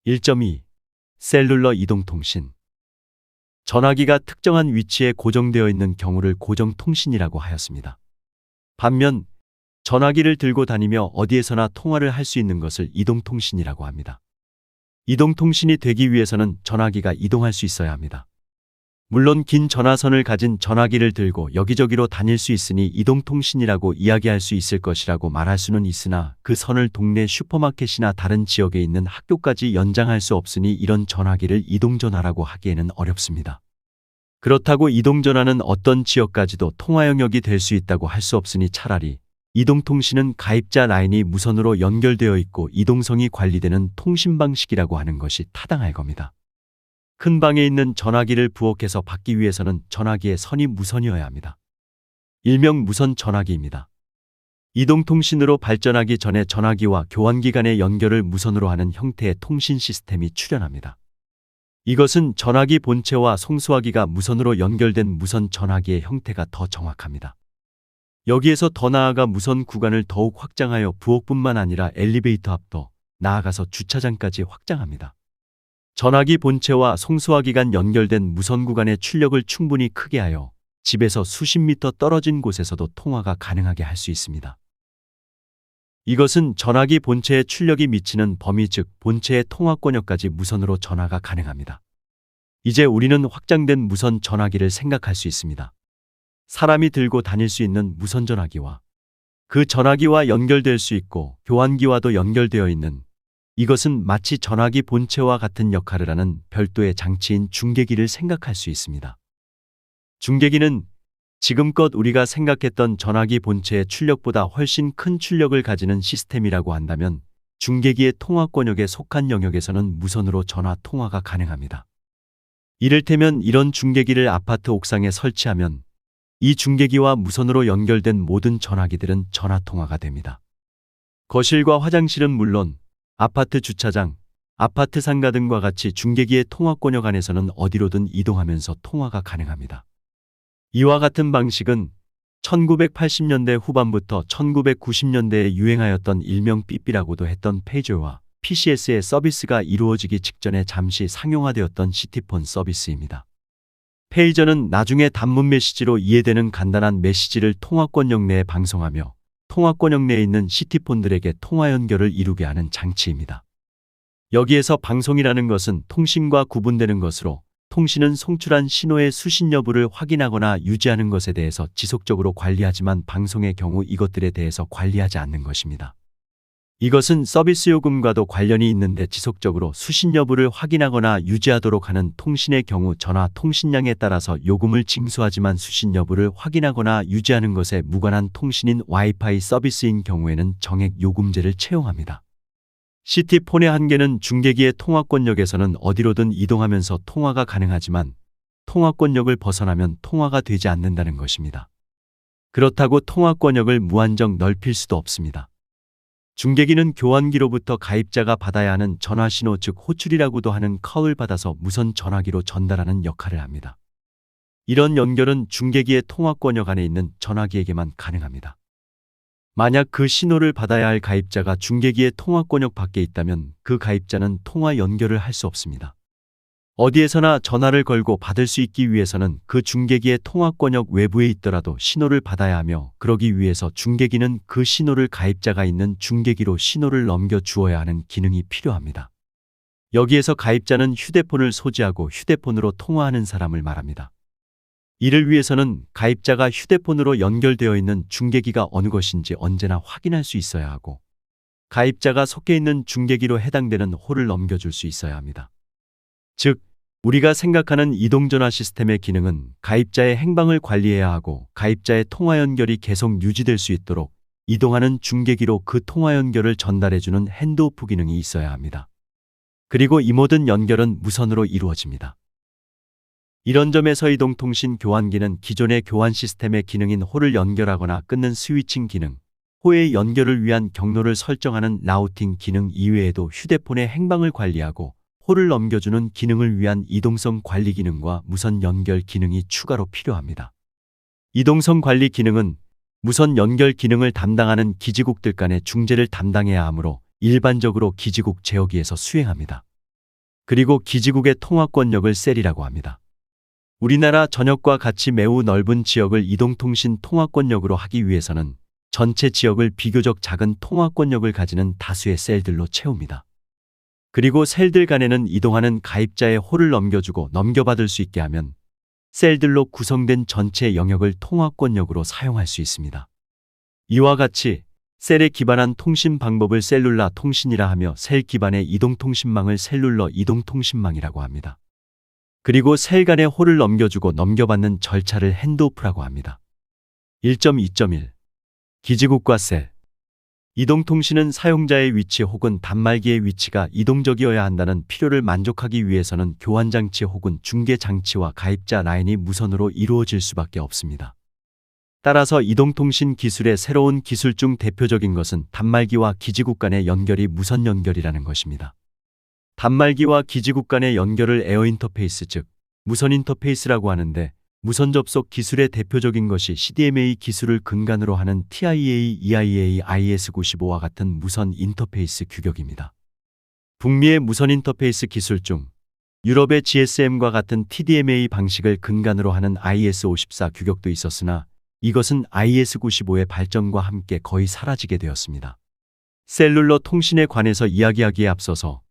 1.2. 셀룰러 이동통신. 전화기가 특정한 위치에 고정되어 있는 경우를 고정통신이라고 하였습니다. 반면 전화기를 들고 다니며 어디에서나 통화를 할 수 있는 것을 이동통신이라고 합니다. 이동통신이 되기 위해서는 전화기가 이동할 수 있어야 합니다. 물론 긴 전화선을 가진 전화기를 들고 여기저기로 다닐 수 있으니 이동통신이라고 이야기할 수 있을 것이라고 말할 수는 있으나 그 선을 동네 슈퍼마켓이나 다른 지역에 있는 학교까지 연장할 수 없으니 이런 전화기를 이동전화라고 하기에는 어렵습니다. 그렇다고 이동전화는 어떤 지역까지도 통화 영역이 될 수 있다고 할 수 없으니 차라리 이동통신은 가입자 라인이 무선으로 연결되어 있고 이동성이 관리되는 통신 방식이라고 하는 것이 타당할 겁니다. 큰 방에 있는 전화기를 부엌에서 받기 위해서는 전화기의 선이 무선이어야 합니다. 일명 무선 전화기입니다. 이동통신으로 발전하기 전에 전화기와 교환기 간의 연결을 무선으로 하는 형태의 통신 시스템이 출현합니다. 이것은 전화기 본체와 송수화기가 무선으로 연결된 무선 전화기의 형태가 더 정확합니다. 여기에서 더 나아가 무선 구간을 더욱 확장하여 부엌뿐만 아니라 엘리베이터 앞도 나아가서 주차장까지 확장합니다. 전화기 본체와 송수화기 간 연결된 무선 구간의 출력을 충분히 크게 하여 집에서 수십 미터 떨어진 곳에서도 통화가 가능하게 할 수 있습니다. 이것은 전화기 본체의 출력이 미치는 범위 즉 본체의 통화권역까지 무선으로 전화가 가능합니다. 이제 우리는 확장된 무선 전화기를 생각할 수 있습니다. 사람이 들고 다닐 수 있는 무선 전화기와 그 전화기와 연결될 수 있고 교환기와도 연결되어 있는 이것은 마치 전화기 본체와 같은 역할을 하는 별도의 장치인 중계기를 생각할 수 있습니다. 중계기는 지금껏 우리가 생각했던 전화기 본체의 출력보다 훨씬 큰 출력을 가지는 시스템이라고 한다면 중계기의 통화권역에 속한 영역에서는 무선으로 전화 통화가 가능합니다. 이를테면 이런 중계기를 아파트 옥상에 설치하면 이 중계기와 무선으로 연결된 모든 전화기들은 전화 통화가 됩니다. 거실과 화장실은 물론 아파트 주차장, 아파트 상가 등과 같이 중계기의 통화권역 안에서는 어디로든 이동하면서 통화가 가능합니다. 이와 같은 방식은 1980년대 후반부터 1990년대에 유행하였던 일명 삐삐라고도 했던 페이저와 PCS의 서비스가 이루어지기 직전에 잠시 상용화되었던 시티폰 서비스입니다. 페이저는 나중에 단문 메시지로 이해되는 간단한 메시지를 통화권역 내에 방송하며 통화권역 내에 있는 시티폰들에게 통화 연결을 이루게 하는 장치입니다. 여기에서 방송이라는 것은 통신과 구분되는 것으로 통신은 송출한 신호의 수신 여부를 확인하거나 유지하는 것에 대해서 지속적으로 관리하지만 방송의 경우 이것들에 대해서 관리하지 않는 것입니다. 이것은 서비스 요금과도 관련이 있는데 지속적으로 수신 여부를 확인하거나 유지하도록 하는 통신의 경우 전화 통신량에 따라서 요금을 징수하지만 수신 여부를 확인하거나 유지하는 것에 무관한 통신인 와이파이 서비스인 경우에는 정액 요금제를 채용합니다. 시티폰의 한계는 중계기의 통화권역에서는 어디로든 이동하면서 통화가 가능하지만 통화권역을 벗어나면 통화가 되지 않는다는 것입니다. 그렇다고 통화권역을 무한정 넓힐 수도 없습니다. 중계기는 교환기로부터 가입자가 받아야 하는 전화신호 즉 호출이라고도 하는 컬을 받아서 무선 전화기로 전달하는 역할을 합니다. 이런 연결은 중계기의 통화권역 안에 있는 전화기에게만 가능합니다. 만약 그 신호를 받아야 할 가입자가 중계기의 통화권역 밖에 있다면 그 가입자는 통화 연결을 할 수 없습니다. 어디에서나 전화를 걸고 받을 수 있기 위해서는 그 중계기의 통화권역 외부에 있더라도 신호를 받아야 하며 그러기 위해서 중계기는 그 신호를 가입자가 있는 중계기로 신호를 넘겨 주어야 하는 기능이 필요합니다. 여기에서 가입자는 휴대폰을 소지하고 휴대폰으로 통화하는 사람을 말합니다. 이를 위해서는 가입자가 휴대폰으로 연결되어 있는 중계기가 어느 것인지 언제나 확인할 수 있어야 하고 가입자가 속해 있는 중계기로 해당되는 홀을 넘겨줄 수 있어야 합니다. 즉, 우리가 생각하는 이동전화 시스템의 기능은 가입자의 행방을 관리해야 하고 가입자의 통화 연결이 계속 유지될 수 있도록 이동하는 중계기로 그 통화 연결을 전달해주는 핸드오프 기능이 있어야 합니다. 그리고 이 모든 연결은 무선으로 이루어집니다. 이런 점에서 이동통신 교환기는 기존의 교환 시스템의 기능인 홀을 연결하거나 끊는 스위칭 기능, 호의 연결을 위한 경로를 설정하는 라우팅 기능 이외에도 휴대폰의 행방을 관리하고 홀을 넘겨주는 기능을 위한 이동성 관리 기능과 무선 연결 기능이 추가로 필요합니다. 이동성 관리 기능은 무선 연결 기능을 담당하는 기지국들 간의 중재를 담당해야 하므로 일반적으로 기지국 제어기에서 수행합니다. 그리고 기지국의 통화권력을 셀이라고 합니다. 우리나라 전역과 같이 매우 넓은 지역을 이동통신 통화권력으로 하기 위해서는 전체 지역을 비교적 작은 통화권력을 가지는 다수의 셀들로 채웁니다. 그리고 셀들 간에는 이동하는 가입자의 홀을 넘겨주고 넘겨받을 수 있게 하면 셀들로 구성된 전체 영역을 통화권력으로 사용할 수 있습니다. 이와 같이 셀에 기반한 통신 방법을 셀룰라 통신이라 하며 셀 기반의 이동통신망을 셀룰러 이동통신망이라고 합니다. 그리고 셀 간의 홀을 넘겨주고 넘겨받는 절차를 핸드오프라고 합니다. 1.2.1 기지국과 셀 이동통신은 사용자의 위치 혹은 단말기의 위치가 이동적이어야 한다는 필요를 만족하기 위해서는 교환장치 혹은 중계장치와 가입자 라인이 무선으로 이루어질 수밖에 없습니다. 따라서 이동통신 기술의 새로운 기술 중 대표적인 것은 단말기와 기지국 간의 연결이 무선 연결이라는 것입니다. 단말기와 기지국 간의 연결을 에어 인터페이스 즉 무선 인터페이스라고 하는데 무선 접속 기술의 대표적인 것이 CDMA 기술을 근간으로 하는 TIA, EIA, IS95와 같은 무선 인터페이스 규격입니다. 북미의 무선 인터페이스 기술 중 유럽의 GSM과 같은 TDMA 방식을 근간으로 하는 IS54 규격도 있었으나 이것은 IS95의 발전과 함께 거의 사라지게 되었습니다. 셀룰러 통신에 관해서 이야기하기에 앞서서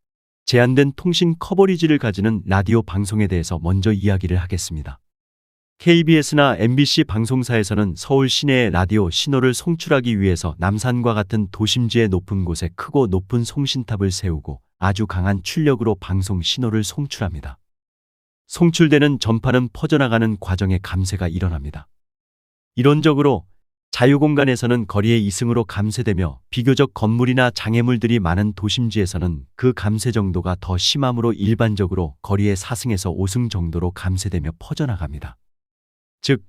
제한된 통신 커버리지를 가지는 라디오 방송에 대해서 먼저 이야기를 하겠습니다. KBS나 MBC 방송사에서는 서울 시내의 라디오 신호를 송출하기 위해서 남산과 같은 도심지의 높은 곳에 크고 높은 송신탑을 세우고 아주 강한 출력으로 방송 신호를 송출합니다. 송출되는 전파는 퍼져나가는 과정에 감쇄가 일어납니다. 이론적으로 자유공간에서는 거리의 이승으로 감쇄되며 비교적 건물이나 장애물들이 많은 도심지에서는 그 감쇄 정도가 더 심하므로 일반적으로 거리의 4승에서 5승 정도로 감쇄되며 퍼져나갑니다. 즉,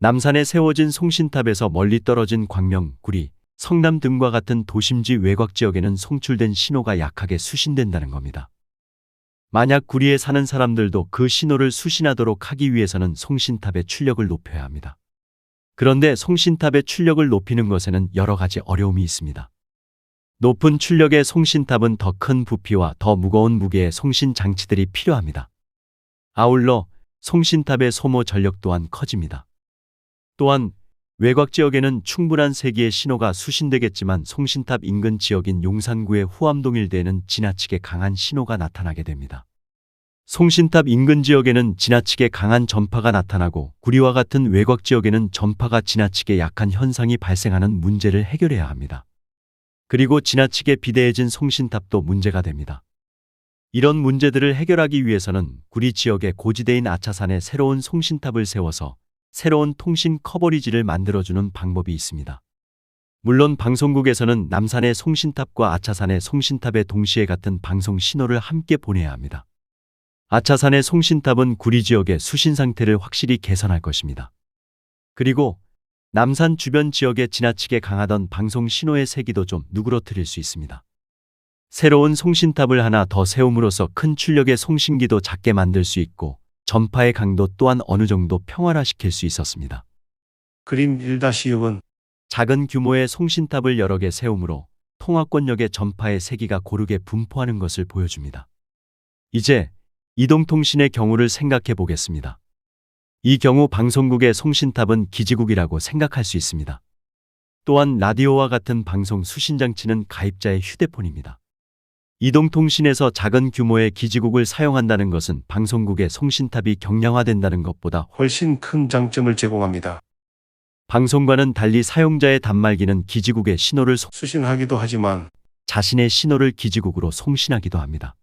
남산에 세워진 송신탑에서 멀리 떨어진 광명, 구리, 성남 등과 같은 도심지 외곽 지역에는 송출된 신호가 약하게 수신된다는 겁니다. 만약 구리에 사는 사람들도 그 신호를 수신하도록 하기 위해서는 송신탑의 출력을 높여야 합니다. 그런데 송신탑의 출력을 높이는 것에는 여러 가지 어려움이 있습니다. 높은 출력의 송신탑은 더 큰 부피와 더 무거운 무게의 송신 장치들이 필요합니다. 아울러 송신탑의 소모 전력 또한 커집니다. 또한 외곽 지역에는 충분한 세기의 신호가 수신되겠지만 송신탑 인근 지역인 용산구의 후암동 일대에는 지나치게 강한 신호가 나타나게 됩니다. 송신탑 인근 지역에는 지나치게 강한 전파가 나타나고 구리와 같은 외곽 지역에는 전파가 지나치게 약한 현상이 발생하는 문제를 해결해야 합니다. 그리고 지나치게 비대해진 송신탑도 문제가 됩니다. 이런 문제들을 해결하기 위해서는 구리 지역의 고지대인 아차산에 새로운 송신탑을 세워서 새로운 통신 커버리지를 만들어주는 방법이 있습니다. 물론 방송국에서는 남산의 송신탑과 아차산의 송신탑에 동시에 같은 방송 신호를 함께 보내야 합니다. 아차산의 송신탑은 구리 지역의 수신 상태를 확실히 개선할 것입니다. 그리고 남산 주변 지역에 지나치게 강하던 방송 신호의 세기도 좀 누그러뜨릴 수 있습니다. 새로운 송신탑을 하나 더 세움으로써 큰 출력의 송신기도 작게 만들 수 있고 전파의 강도 또한 어느 정도 평활화시킬 수 있었습니다. 그림 1-6은 작은 규모의 송신탑을 여러 개 세움으로 통화권력의 전파의 세기가 고르게 분포하는 것을 보여줍니다. 이제 이동통신의 경우를 생각해 보겠습니다. 이 경우 방송국의 송신탑은 기지국이라고 생각할 수 있습니다. 또한 라디오와 같은 방송 수신장치는 가입자의 휴대폰입니다. 이동통신에서 작은 규모의 기지국을 사용한다는 것은 방송국의 송신탑이 경량화된다는 것보다 훨씬 큰 장점을 제공합니다. 방송과는 달리 사용자의 단말기는 기지국의 신호를 수신하기도 하지만 자신의 신호를 기지국으로 송신하기도 합니다.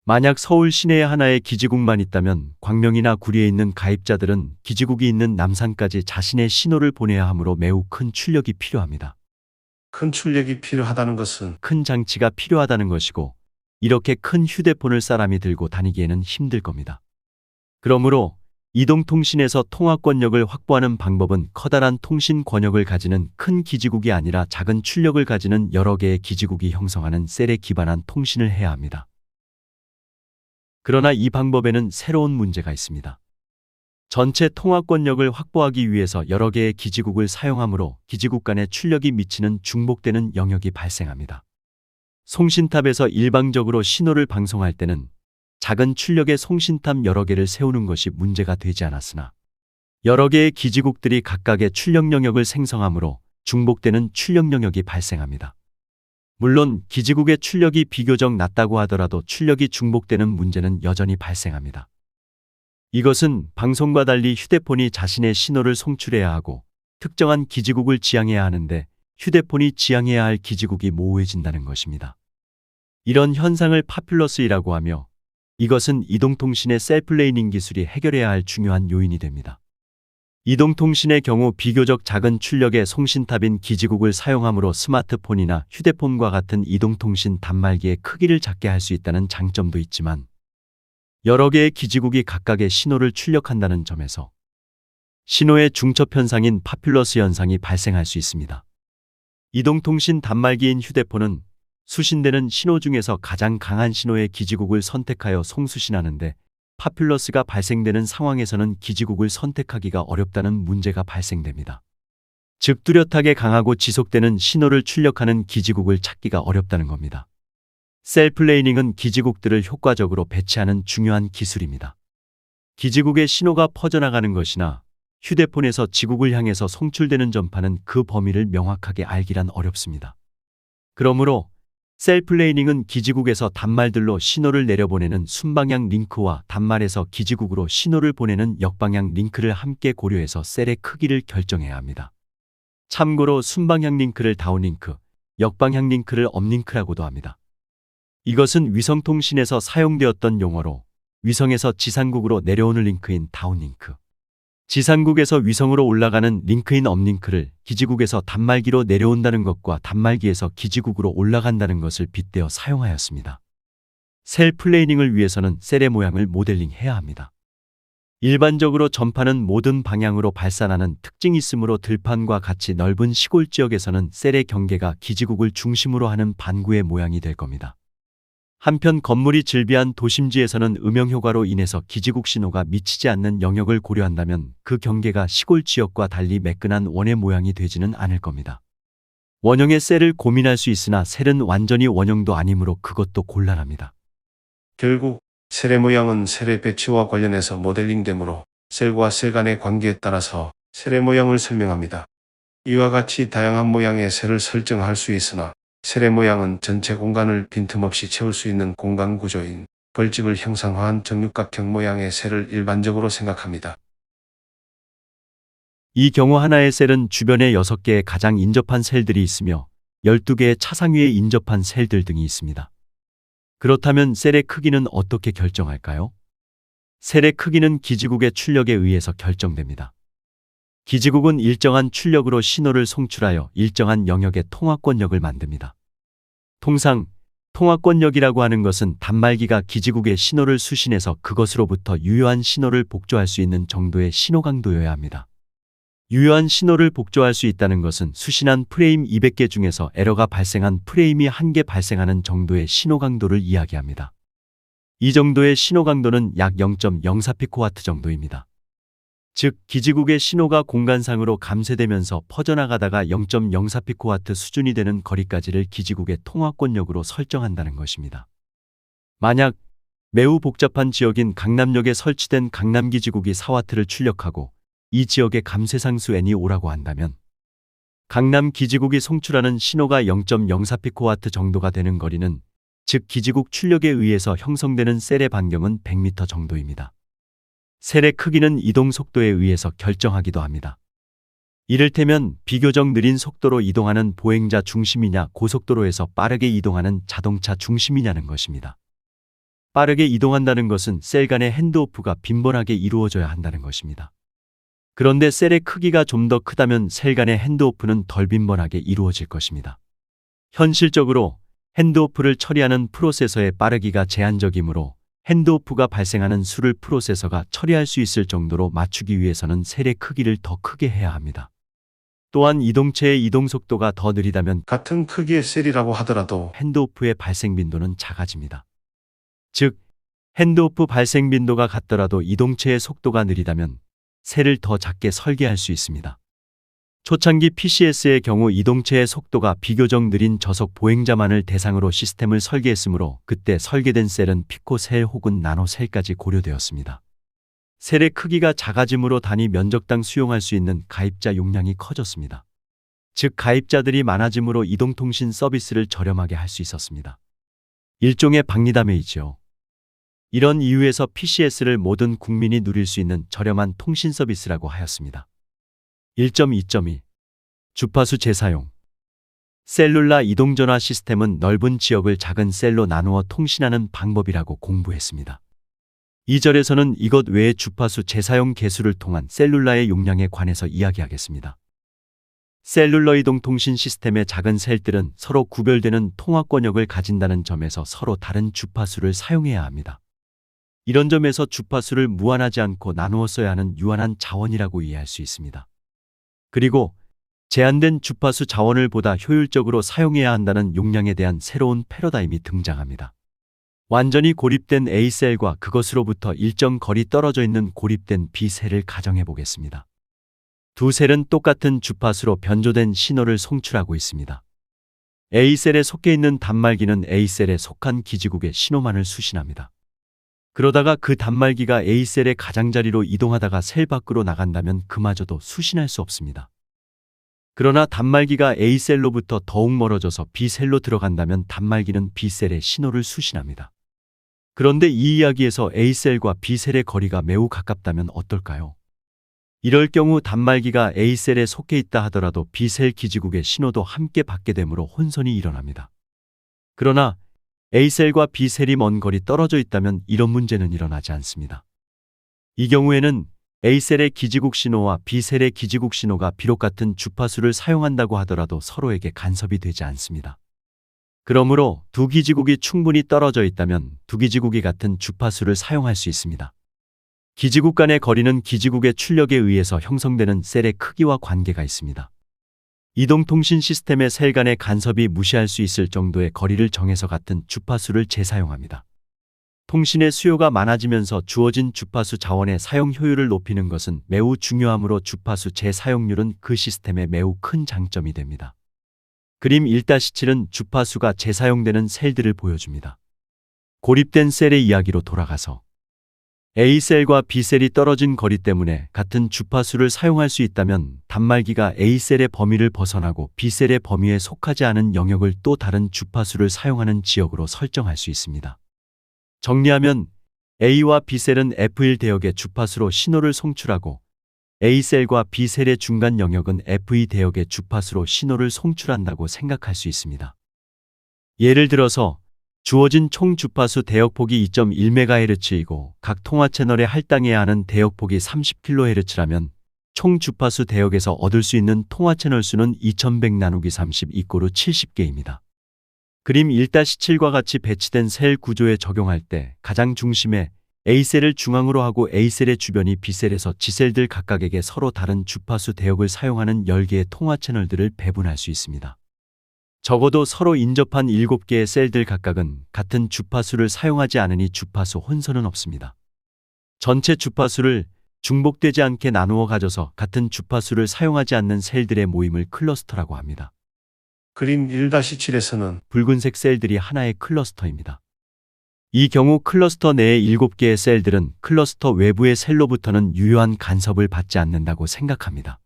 만약 서울 시내에 하나의 기지국만 있다면 광명이나 구리에 있는 가입자들은 기지국이 있는 남산까지 자신의 신호를 보내야 하므로 매우 큰 출력이 필요합니다. 큰 출력이 필요하다는 것은 큰 장치가 필요하다는 것이고 이렇게 큰 휴대폰을 사람이 들고 다니기에는 힘들 겁니다. 그러므로 이동통신에서 통화권력을 확보하는 방법은 커다란 통신 권역을 가지는 큰 기지국이 아니라 작은 출력을 가지는 여러 개의 기지국이 형성하는 셀에 기반한 통신을 해야 합니다. 그러나 이 방법에는 새로운 문제가 있습니다. 전체 통화권력을 확보하기 위해서 여러 개의 기지국을 사용하므로 기지국 간의 출력이 미치는 중복되는 영역이 발생합니다. 송신탑에서 일방적으로 신호를 방송할 때는 작은 출력의 송신탑 여러 개를 세우는 것이 문제가 되지 않았으나 여러 개의 기지국들이 각각의 출력 영역을 생성하므로 중복되는 출력 영역이 발생합니다. 물론 기지국의 출력이 비교적 낮다고 하더라도 출력이 중복되는 문제는 여전히 발생합니다. 이것은 방송과 달리 휴대폰이 자신의 신호를 송출해야 하고 특정한 기지국을 지향해야 하는데 휴대폰이 지향해야 할 기지국이 모호해진다는 것입니다. 이런 현상을 파퓰러스이라고 하며 이것은 이동통신의 셀프레이닝 기술이 해결해야 할 중요한 요인이 됩니다. 이동통신의 경우 비교적 작은 출력의 송신탑인 기지국을 사용함으로 스마트폰이나 휴대폰과 같은 이동통신 단말기의 크기를 작게 할 수 있다는 장점도 있지만 여러 개의 기지국이 각각의 신호를 출력한다는 점에서 신호의 중첩 현상인 파퓰러스 현상이 발생할 수 있습니다. 이동통신 단말기인 휴대폰은 수신되는 신호 중에서 가장 강한 신호의 기지국을 선택하여 송수신하는데 파퓰러스가 발생되는 상황에서는 기지국을 선택하기가 어렵다는 문제가 발생됩니다. 즉 뚜렷하게 강하고 지속되는 신호를 출력하는 기지국을 찾기가 어렵다는 겁니다. 셀프레이닝은 기지국들을 효과적으로 배치하는 중요한 기술입니다. 기지국의 신호가 퍼져나가는 것이나 휴대폰에서 지국을 향해서 송출되는 전파는 그 범위를 명확하게 알기란 어렵습니다. 그러므로 셀프레이닝은 기지국에서 단말들로 신호를 내려보내는 순방향 링크와 단말에서 기지국으로 신호를 보내는 역방향 링크를 함께 고려해서 셀의 크기를 결정해야 합니다. 참고로 순방향 링크를 다운링크, 역방향 링크를 업링크라고도 합니다. 이것은 위성통신에서 사용되었던 용어로 위성에서 지상국으로 내려오는 링크인 다운링크, 지상국에서 위성으로 올라가는 링크인 업링크를 기지국에서 단말기로 내려온다는 것과 단말기에서 기지국으로 올라간다는 것을 빗대어 사용하였습니다. 셀 플레이닝을 위해서는 셀의 모양을 모델링해야 합니다. 일반적으로 전파는 모든 방향으로 발산하는 특징이 있으므로 들판과 같이 넓은 시골 지역에서는 셀의 경계가 기지국을 중심으로 하는 반구의 모양이 될 겁니다. 한편 건물이 즐비한 도심지에서는 음영효과로 인해서 기지국 신호가 미치지 않는 영역을 고려한다면 그 경계가 시골 지역과 달리 매끈한 원의 모양이 되지는 않을 겁니다. 원형의 셀을 고민할 수 있으나 셀은 완전히 원형도 아니므로 그것도 곤란합니다. 결국 셀의 모양은 셀의 배치와 관련해서 모델링되므로 셀과 셀 간의 관계에 따라서 셀의 모양을 설명합니다. 이와 같이 다양한 모양의 셀을 설정할 수 있으나 셀의 모양은 전체 공간을 빈틈없이 채울 수 있는 공간 구조인 벌집을 형상화한 정육각형 모양의 셀을 일반적으로 생각합니다. 이 경우 하나의 셀은 주변에 6개의 가장 인접한 셀들이 있으며 12개의 차상 위에 인접한 셀들 등이 있습니다. 그렇다면 셀의 크기는 어떻게 결정할까요? 셀의 크기는 기지국의 출력에 의해서 결정됩니다. 기지국은 일정한 출력으로 신호를 송출하여 일정한 영역의 통화권력을 만듭니다. 통상 통화권력이라고 하는 것은 단말기가 기지국의 신호를 수신해서 그것으로부터 유효한 신호를 복조할 수 있는 정도의 신호 강도여야 합니다. 유효한 신호를 복조할 수 있다는 것은 수신한 프레임 200개 중에서 에러가 발생한 프레임이 1개 발생하는 정도의 신호 강도를 이야기합니다. 이 정도의 신호 강도는 약 0.04피코와트 정도입니다. 즉 기지국의 신호가 공간상으로 감쇄되면서 퍼져나가다가 0.04피코와트 수준이 되는 거리까지를 기지국의 통화권력으로 설정한다는 것입니다. 만약 매우 복잡한 지역인 강남역에 설치된 강남기지국이 4와트를 출력하고 이 지역의 감쇄상수 n이 5라고 한다면 강남기지국이 송출하는 신호가 0.04피코와트 정도가 되는 거리는 즉 기지국 출력에 의해서 형성되는 셀의 반경은 100m 정도입니다. 셀의 크기는 이동 속도에 의해서 결정하기도 합니다. 이를테면 비교적 느린 속도로 이동하는 보행자 중심이냐 고속도로에서 빠르게 이동하는 자동차 중심이냐는 것입니다. 빠르게 이동한다는 것은 셀 간의 핸드오프가 빈번하게 이루어져야 한다는 것입니다. 그런데 셀의 크기가 좀 더 크다면 셀 간의 핸드오프는 덜 빈번하게 이루어질 것입니다. 현실적으로 핸드오프를 처리하는 프로세서의 빠르기가 제한적이므로 핸드오프가 발생하는 수를 프로세서가 처리할 수 있을 정도로 맞추기 위해서는 셀의 크기를 더 크게 해야 합니다. 또한 이동체의 이동 속도가 더 느리다면 같은 크기의 셀이라고 하더라도 핸드오프의 발생 빈도는 작아집니다. 즉, 핸드오프 발생 빈도가 같더라도 이동체의 속도가 느리다면 셀을 더 작게 설계할 수 있습니다. 초창기 PCS의 경우 이동체의 속도가 비교적 느린 저속 보행자만을 대상으로 시스템을 설계했으므로 그때 설계된 셀은 피코셀 혹은 나노셀까지 고려되었습니다. 셀의 크기가 작아짐으로 단위 면적당 수용할 수 있는 가입자 용량이 커졌습니다. 즉 가입자들이 많아짐으로 이동통신 서비스를 저렴하게 할 수 있었습니다. 일종의 박리담회이지요. 이런 이유에서 PCS를 모든 국민이 누릴 수 있는 저렴한 통신 서비스라고 하였습니다. 1.2.2 주파수 재사용 셀룰라 이동전화 시스템은 넓은 지역을 작은 셀로 나누어 통신하는 방법이라고 공부했습니다. 2절에서는 이것 외에 주파수 재사용 개수를 통한 셀룰라의 용량에 관해서 이야기하겠습니다. 셀룰러 이동통신 시스템의 작은 셀들은 서로 구별되는 통화권역을 가진다는 점에서 서로 다른 주파수를 사용해야 합니다. 이런 점에서 주파수를 무한하지 않고 나누어 써야 하는 유한한 자원이라고 이해할 수 있습니다. 그리고 제한된 주파수 자원을 보다 효율적으로 사용해야 한다는 용량에 대한 새로운 패러다임이 등장합니다. 완전히 고립된 A셀과 그것으로부터 일정 거리 떨어져 있는 고립된 B셀을 가정해 보겠습니다. 두 셀은 똑같은 주파수로 변조된 신호를 송출하고 있습니다. A셀에 속해 있는 단말기는 A셀에 속한 기지국의 신호만을 수신합니다. 그러다가 그 단말기가 A셀의 가장자리로 이동하다가 셀 밖으로 나간다면 그마저도 수신할 수 없습니다. 그러나 단말기가 A셀로부터 더욱 멀어져서 B셀로 들어간다면 단말기는 B셀의 신호를 수신합니다. 그런데 이 이야기에서 A셀과 B셀의 거리가 매우 가깝다면 어떨까요? 이럴 경우 단말기가 A셀에 속해 있다 하더라도 B셀 기지국의 신호도 함께 받게 되므로 혼선이 일어납니다. 그러나 A셀과 B셀이 먼 거리 떨어져 있다면 이런 문제는 일어나지 않습니다. 이 경우에는 A셀의 기지국 신호와 B셀의 기지국 신호가 비록 같은 주파수를 사용한다고 하더라도 서로에게 간섭이 되지 않습니다. 그러므로 두 기지국이 충분히 떨어져 있다면 두 기지국이 같은 주파수를 사용할 수 있습니다. 기지국 간의 거리는 기지국의 출력에 의해서 형성되는 셀의 크기와 관계가 있습니다. 이동통신 시스템의 셀 간의 간섭이 무시할 수 있을 정도의 거리를 정해서 같은 주파수를 재사용합니다. 통신의 수요가 많아지면서 주어진 주파수 자원의 사용 효율을 높이는 것은 매우 중요하므로 주파수 재사용률은 그 시스템의 매우 큰 장점이 됩니다. 그림 1-7은 주파수가 재사용되는 셀들을 보여줍니다. 고립된 셀의 이야기로 돌아가서 A셀과 B셀이 떨어진 거리 때문에 같은 주파수를 사용할 수 있다면 단말기가 A셀의 범위를 벗어나고 B셀의 범위에 속하지 않은 영역을 또 다른 주파수를 사용하는 지역으로 설정할 수 있습니다. 정리하면 A와 B셀은 F1 대역의 주파수로 신호를 송출하고 A셀과 B셀의 중간 영역은 F2 대역의 주파수로 신호를 송출한다고 생각할 수 있습니다. 예를 들어서 주어진 총 주파수 대역폭이 2.1MHz이고 각 통화 채널에 할당해야 하는 대역폭이 30kHz라면 총 주파수 대역에서 얻을 수 있는 통화 채널 수는 2100 나누기 30 이꼬르 70개입니다. 그림 1-7과 같이 배치된 셀 구조에 적용할 때 가장 중심에 A셀을 중앙으로 하고 A셀의 주변이 B셀에서 G셀들 각각에게 서로 다른 주파수 대역을 사용하는 10개의 통화 채널들을 배분할 수 있습니다. 적어도 서로 인접한 7개의 셀들 각각은 같은 주파수를 사용하지 않으니 주파수 혼선은 없습니다. 전체 주파수를 중복되지 않게 나누어 가져서 같은 주파수를 사용하지 않는 셀들의 모임을 클러스터라고 합니다. 그림 1-7에서는 붉은색 셀들이 하나의 클러스터입니다. 이 경우 클러스터 내의 7개의 셀들은 클러스터 외부의 셀로부터는 유효한 간섭을 받지 않는다고 생각합니다.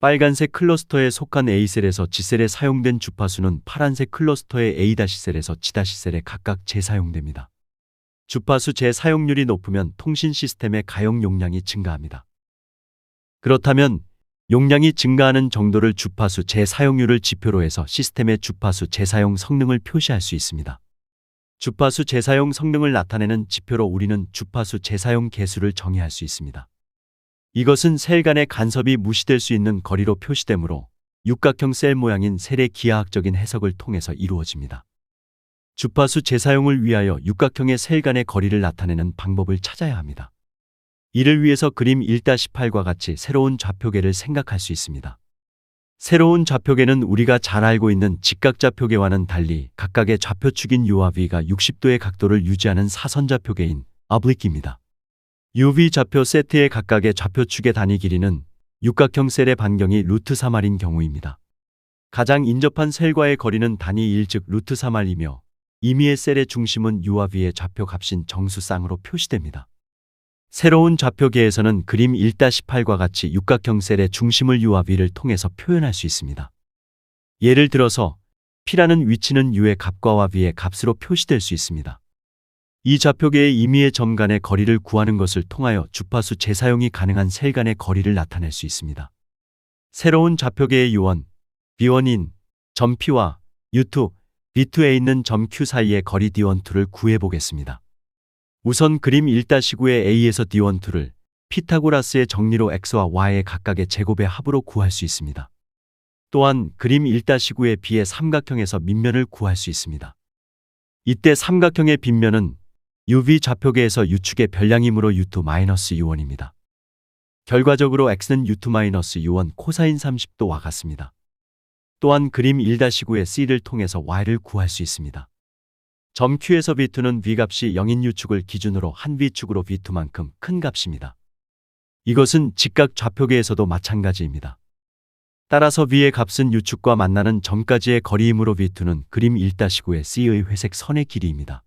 빨간색 클러스터에 속한 A셀에서 G셀에 사용된 주파수는 파란색 클러스터의 A-셀에서 G-셀에 각각 재사용됩니다. 주파수 재사용률이 높으면 통신 시스템의 가용 용량이 증가합니다. 그렇다면 용량이 증가하는 정도를 주파수 재사용률을 지표로 해서 시스템의 주파수 재사용 성능을 표시할 수 있습니다. 주파수 재사용 성능을 나타내는 지표로 우리는 주파수 재사용 개수를 정의할 수 있습니다. 이것은 셀 간의 간섭이 무시될 수 있는 거리로 표시되므로 육각형 셀 모양인 셀의 기하학적인 해석을 통해서 이루어집니다. 주파수 재사용을 위하여 육각형의 셀 간의 거리를 나타내는 방법을 찾아야 합니다. 이를 위해서 그림 1-8과 같이 새로운 좌표계를 생각할 수 있습니다. 새로운 좌표계는 우리가 잘 알고 있는 직각좌표계와는 달리 각각의 좌표축인 U와 V가 60도의 각도를 유지하는 사선좌표계인 오블릭입니다. UV 좌표 세트의 각각의 좌표축의 단위 길이는 육각형 셀의 반경이 루트 3r인 경우입니다. 가장 인접한 셀과의 거리는 단위 1 즉 루트 3r이며 임의의 셀의 중심은 U와 V의 좌표 값인 정수쌍으로 표시됩니다. 새로운 좌표계에서는 그림 1-8과 같이 육각형 셀의 중심을 U와 V를 통해서 표현할 수 있습니다. 예를 들어서 P라는 위치는 U의 값과 V의 값으로 표시될 수 있습니다. 이 좌표계의 임의의 점 간의 거리를 구하는 것을 통하여 주파수 재사용이 가능한 셀 간의 거리를 나타낼 수 있습니다. 새로운 좌표계의 U1, B1인 점 P와 U2, B2에 있는 점 Q 사이의 거리 D12를 구해보겠습니다. 우선 그림 1-9의 A에서 D12를 피타고라스의 정리로 X와 Y의 각각의 제곱의 합으로 구할 수 있습니다. 또한 그림 1-9의 B의 삼각형에서 밑면을 구할 수 있습니다. 이때 삼각형의 빗면은 UV 좌표계에서 U축의 별량이므로 U2-U1입니다. 결과적으로 X는 U2-U1 코사인 30도와 같습니다. 또한 그림 1-9의 C를 통해서 Y를 구할 수 있습니다. 점 Q에서 V2는 V값이 0인 U축을 기준으로 한 V축으로 V2만큼 큰 값입니다. 이것은 직각 좌표계에서도 마찬가지입니다. 따라서 V의 값은 U축과 만나는 점까지의 거리이므로 V2는 그림 1-9의 C의 회색 선의 길이입니다.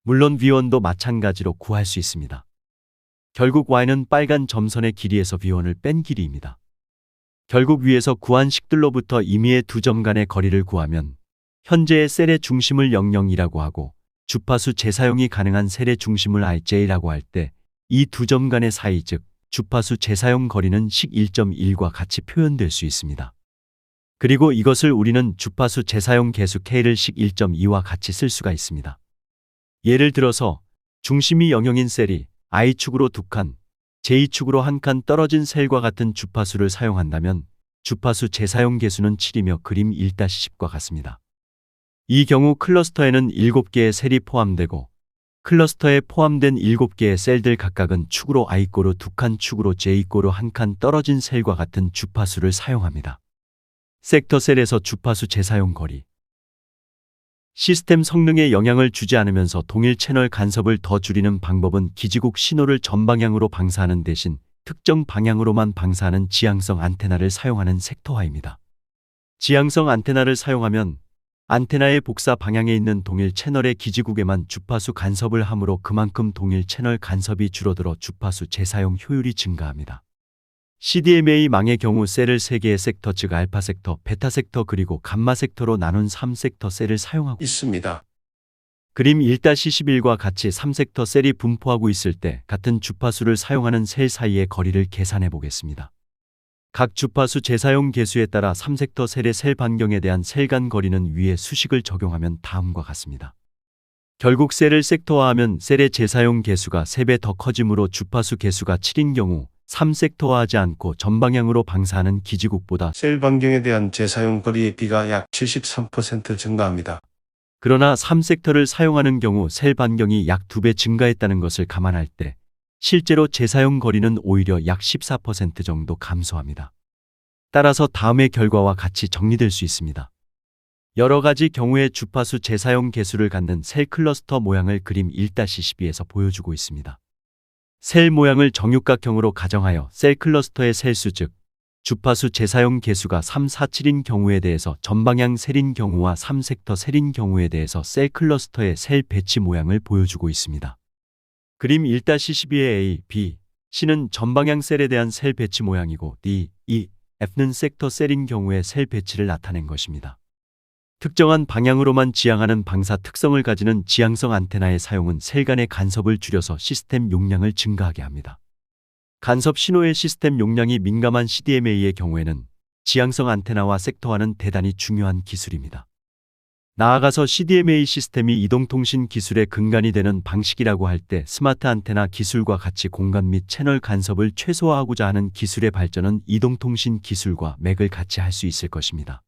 물론 V1도 마찬가지로 구할 수 있습니다. 결국 Y는 빨간 점선의 길이에서 V1을 뺀 길이입니다. 결국 위에서 구한 식들로부터 임의의 두 점 간의 거리를 구하면 현재의 셀의 중심을 00이라고 하고 주파수 재사용이 가능한 셀의 중심을 IJ라고 할 때 이 두 점 간의 사이 즉 주파수 재사용 거리는 식 1.1과 같이 표현될 수 있습니다. 그리고 이것을 우리는 주파수 재사용 계수 K를 식 1.2와 같이 쓸 수가 있습니다. 예를 들어서 중심이 00인 셀이 I축으로 2칸, J축으로 1칸 떨어진 셀과 같은 주파수를 사용한다면 주파수 재사용 계수는 7이며 그림 1-10과 같습니다. 이 경우 클러스터에는 7개의 셀이 포함되고 클러스터에 포함된 7개의 셀들 각각은 축으로 I꼬르 2칸 축으로 J꼬르 1칸 떨어진 셀과 같은 주파수를 사용합니다. 섹터 셀에서 주파수 재사용 거리 시스템 성능에 영향을 주지 않으면서 동일 채널 간섭을 더 줄이는 방법은 기지국 신호를 전방향으로 방사하는 대신 특정 방향으로만 방사하는 지향성 안테나를 사용하는 섹터화입니다. 지향성 안테나를 사용하면 안테나의 복사 방향에 있는 동일 채널의 기지국에만 주파수 간섭을 하므로 그만큼 동일 채널 간섭이 줄어들어 주파수 재사용 효율이 증가합니다. CDMA망의 경우 셀을 3개의 섹터 즉 알파 섹터, 베타 섹터 그리고 감마 섹터로 나눈 3섹터 셀을 사용하고 있습니다. 그림 1-11과 같이 3섹터 셀이 분포하고 있을 때 같은 주파수를 사용하는 셀 사이의 거리를 계산해 보겠습니다. 각 주파수 재사용 계수에 따라 3섹터 셀의 셀 반경에 대한 셀 간 거리는 위의 수식을 적용하면 다음과 같습니다. 결국 셀을 섹터화하면 셀의 재사용 계수가 3배 더 커지므로 주파수 계수가 7인 경우 3섹터화하지 않고 전방향으로 방사하는 기지국보다 셀 반경에 대한 재사용 거리의 비가 약 73% 증가합니다. 그러나 3섹터를 사용하는 경우 셀 반경이 약 2배 증가했다는 것을 감안할 때 실제로 재사용 거리는 오히려 약 14% 정도 감소합니다. 따라서 다음의 결과와 같이 정리될 수 있습니다. 여러 가지 경우의 주파수 재사용 계수를 갖는 셀 클러스터 모양을 그림 1-12에서 보여주고 있습니다. 셀 모양을 정육각형으로 가정하여 셀 클러스터의 셀수 즉 주파수 재사용 계수가 3, 4, 7인 경우에 대해서 전방향 셀인 경우와 3섹터 셀인 경우에 대해서 셀 클러스터의 셀 배치 모양을 보여주고 있습니다. 그림 1-12의 A, B, C는 전방향 셀에 대한 셀 배치 모양이고 D, E, F는 섹터 셀인 경우의 셀 배치를 나타낸 것입니다. 특정한 방향으로만 지향하는 방사 특성을 가지는 지향성 안테나의 사용은 셀 간의 간섭을 줄여서 시스템 용량을 증가하게 합니다. 간섭 신호의 시스템 용량이 민감한 CDMA의 경우에는 지향성 안테나와 섹터화는 대단히 중요한 기술입니다. 나아가서 CDMA 시스템이 이동통신 기술의 근간이 되는 방식이라고 할 때 스마트 안테나 기술과 같이 공간 및 채널 간섭을 최소화하고자 하는 기술의 발전은 이동통신 기술과 맥을 같이 할 수 있을 것입니다.